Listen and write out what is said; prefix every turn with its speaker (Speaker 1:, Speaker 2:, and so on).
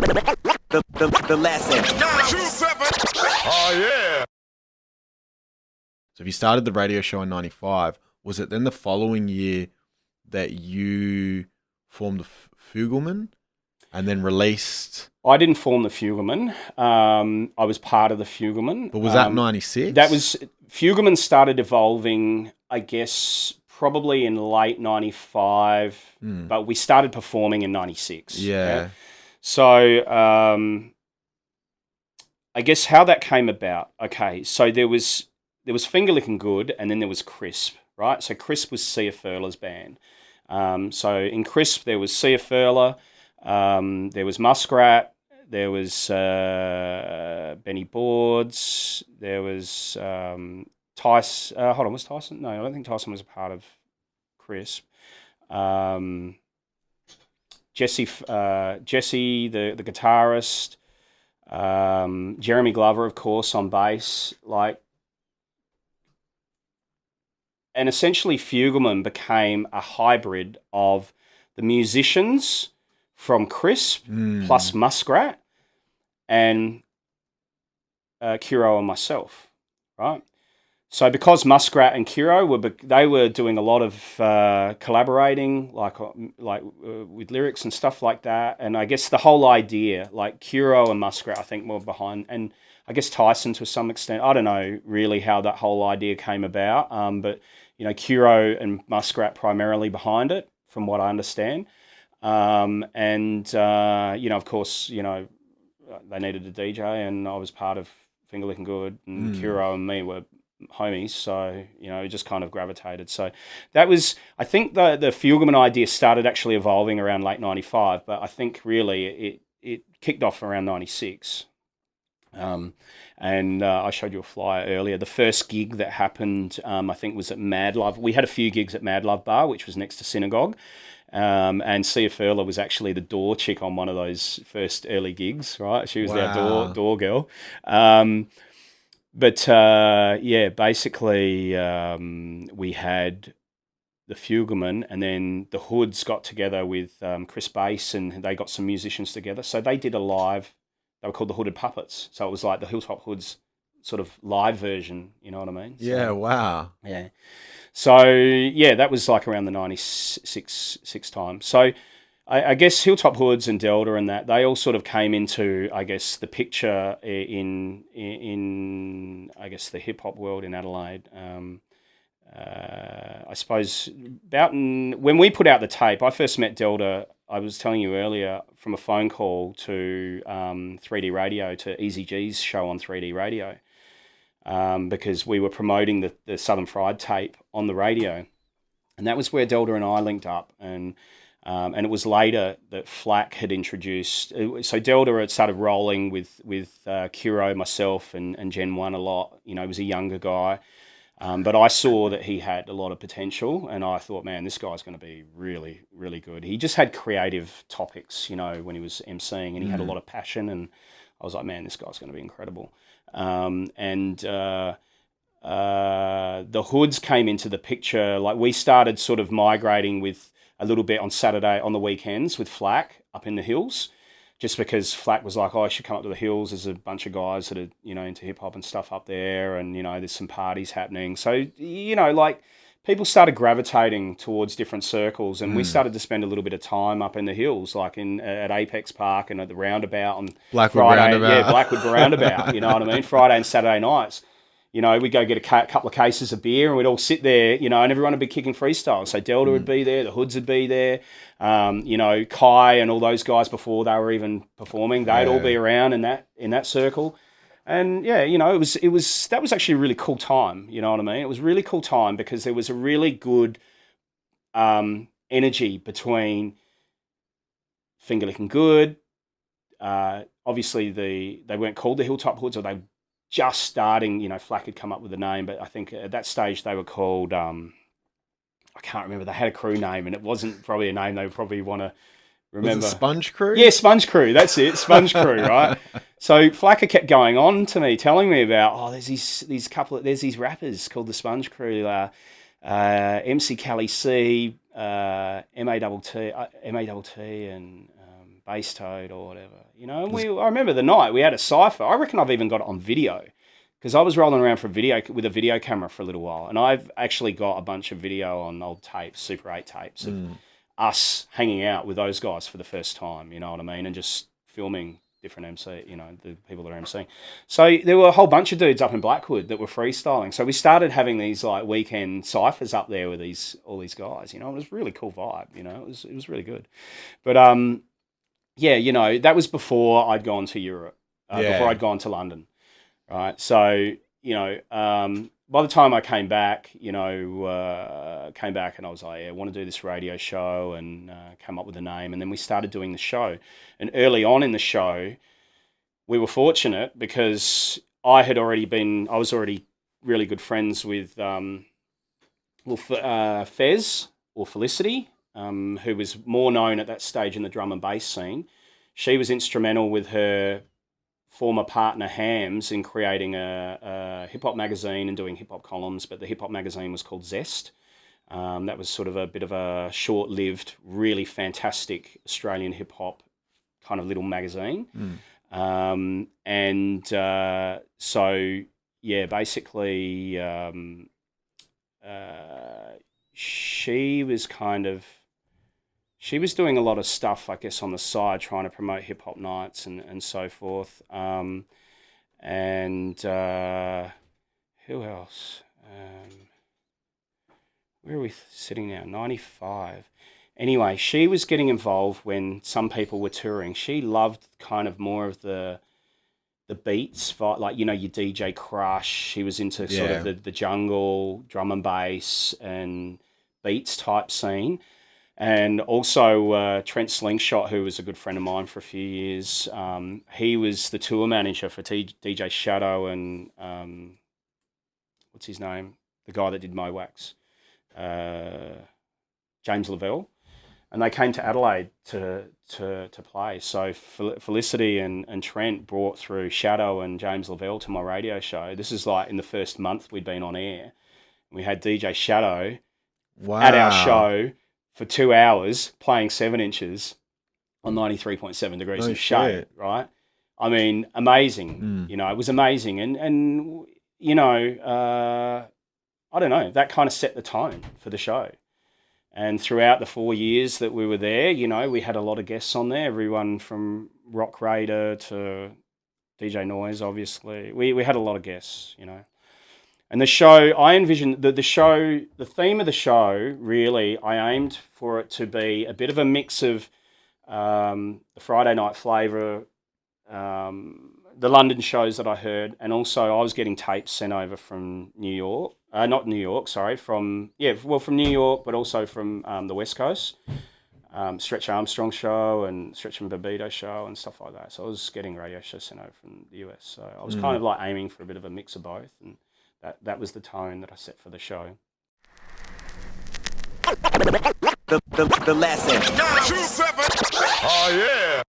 Speaker 1: The lesson.
Speaker 2: Oh, yeah.
Speaker 3: So if you started the radio show in 95, was it then the following year that you formed the Fugelman and then released?
Speaker 4: I didn't form the Fugelman. I was part of the Fugelman.
Speaker 3: But was that 96?
Speaker 4: That was... Fugelman started evolving, I guess, probably in late 95, but we started performing in 96.
Speaker 3: Yeah.
Speaker 4: So I guess how that came about. Okay, so there was Finger Licking Good, and then there was Crisp, right? So Crisp was Sia Furler's band. So in Crisp there was Sia Furler, there was Muskrat, there was Benny Boards, there was Tyson. Hold on, was Tyson? No, I don't think Tyson was a part of Crisp. Jesse, the guitarist, Jeremy Glover, of course, on bass, and essentially Fugelman became a hybrid of the musicians from Crisp plus Muskrat and Kuro and myself, right? So because Muskrat and Kuro were doing a lot of collaborating, with lyrics and stuff like that, and I guess the whole idea, like Kuro and Muskrat, I think were behind, and I guess Tyson to some extent. I don't know really how that whole idea came about, but Kuro and Muskrat primarily behind it, from what I understand, of course, they needed a DJ, and I was part of Finger Licking Good, and Kuro and me were homies, so it just kind of gravitated. So that was, I think the Fugelman idea started actually evolving around late 95, but I think really it kicked off around 96. I showed you a flyer earlier. The first gig that happened, I think, was at Mad Love. We had a few gigs at Mad Love Bar, which was next to Synagogue. And Sia Furler was actually the door chick on one of those first early gigs, right? She was our door girl. Basically, we had the Fugelman, and then the Hoods got together with Chris Bass, and they got some musicians together. So they did a live, they were called the Hooded Puppets. So it was like the Hilltop Hoods sort of live version, you know what I mean?
Speaker 3: Yeah, wow.
Speaker 4: Yeah. So, yeah, that was like around the 96 time. So I guess Hilltop Hoods and Delta and that, they all sort of came into, I guess, the picture in I guess, the hip-hop world in Adelaide. I suppose when we put out the tape, I first met Delta, I was telling you earlier, from a phone call to 3D Radio, to Easy G's show on 3D Radio, because we were promoting the Southern Fried tape on the radio. And that was where Delta and I linked up, and it was later that Flack had introduced. So Delta had started rolling with Kuro, myself, and Gen 1 a lot. He was a younger guy. But I saw that he had a lot of potential, and I thought, man, this guy's going to be really, really good. He just had creative topics, when he was emceeing, and he had a lot of passion, and I was like, man, this guy's going to be incredible. The Hoods came into the picture. Like, we started sort of migrating with a little bit on Saturday, on the weekends, with Flack up in the hills, just because Flack was like, I should come up to the hills. There's a bunch of guys that are, into hip-hop and stuff up there, and, there's some parties happening. So, people started gravitating towards different circles, and we started to spend a little bit of time up in the hills, like at Apex Park and at the Roundabout on
Speaker 3: Blackwood
Speaker 4: Friday.
Speaker 3: Roundabout.
Speaker 4: Yeah, Blackwood Roundabout, you know what I mean? Friday and Saturday nights. We'd go get a couple of cases of beer, and we'd all sit there, and everyone would be kicking freestyle. So Delta would be there, the Hoods would be there, Kai and all those guys before they were even performing, they'd all be around in that circle. And yeah, that was actually a really cool time, you know what I mean? It was a really cool time because there was a really good energy between Finger Licking Good. Obviously, they weren't called the Hilltop Hoods, or they were just starting. Flack had come up with a name, but I think at that stage they were called, I can't remember, they had a crew name, and it wasn't probably a name they would probably want to remember.
Speaker 3: Was it Sponge Crew?
Speaker 4: Yeah, Sponge Crew, that's it, Sponge Crew, right? So Flacker kept going on to me, telling me about, there's these rappers called the Sponge Crew, MC Cali C, MATT, and Bass Toad or whatever, you know. And I remember the night we had a cypher. I reckon I've even got it on video because I was rolling around with a video camera for a little while, and I've actually got a bunch of video on old tapes, Super 8 tapes of us hanging out with those guys for the first time, you know what I mean, and just filming different MC, you know, the people that are MCing. So there were a whole bunch of dudes up in Blackwood that were freestyling. So we started having these like weekend ciphers up there with all these guys, you know. It was a really cool vibe, you know. It was really good. But yeah, you know, that was before I'd gone to Europe, before I'd gone to London, right? So, you know, by the time I came back, you know, and I was like, yeah, I want to do this radio show, and came up with a name. And then we started doing the show. And early on in the show, we were fortunate because I was already really good friends with Fez, or Felicity, who was more known at that stage in the drum and bass scene. She was instrumental with her former partner Hams in creating a hip-hop magazine and doing hip-hop columns, but the hip-hop magazine was called Zest. That was sort of a bit of a short-lived, really fantastic Australian hip-hop kind of little magazine. So, yeah, basically she was doing a lot of stuff, I guess, on the side, trying to promote hip-hop nights and so forth. Who else? Where are we sitting now? 95. Anyway, she was getting involved when some people were touring. She loved kind of more of the beats, like, you know, your DJ Crush. She was into sort of the jungle, drum and bass and beats type scene. And also Trent Slingshot, who was a good friend of mine for a few years. He was the tour manager for DJ Shadow and what's his name? The guy that did Mo Wax, James Lavelle. And they came to Adelaide to play. So Felicity and Trent brought through Shadow and James Lavelle to my radio show. This is like in the first month we'd been on air. We had DJ Shadow at our show for 2 hours playing 7 inches on 93.7 degrees of shade, right? I mean, amazing. You know, it was amazing. And you know, I don't know, that kind of set the tone for the show. And throughout the 4 years that we were there, you know, we had a lot of guests on there, everyone from Rock Raider to DJ Noise, obviously. We had a lot of guests, you know. And the show, I envisioned the theme of the show, really, I aimed for it to be a bit of a mix of the Friday Night Flavour, the London shows that I heard, and also I was getting tapes sent over from New York. Not New York, sorry, from New York, but also from the West Coast. Stretch Armstrong show and Stretch and Babito show and stuff like that. So I was getting radio shows sent over from the US. So I was kind of like aiming for a bit of a mix of both, and that was the tone that I set for the show.
Speaker 2: The lesson. Oh yeah.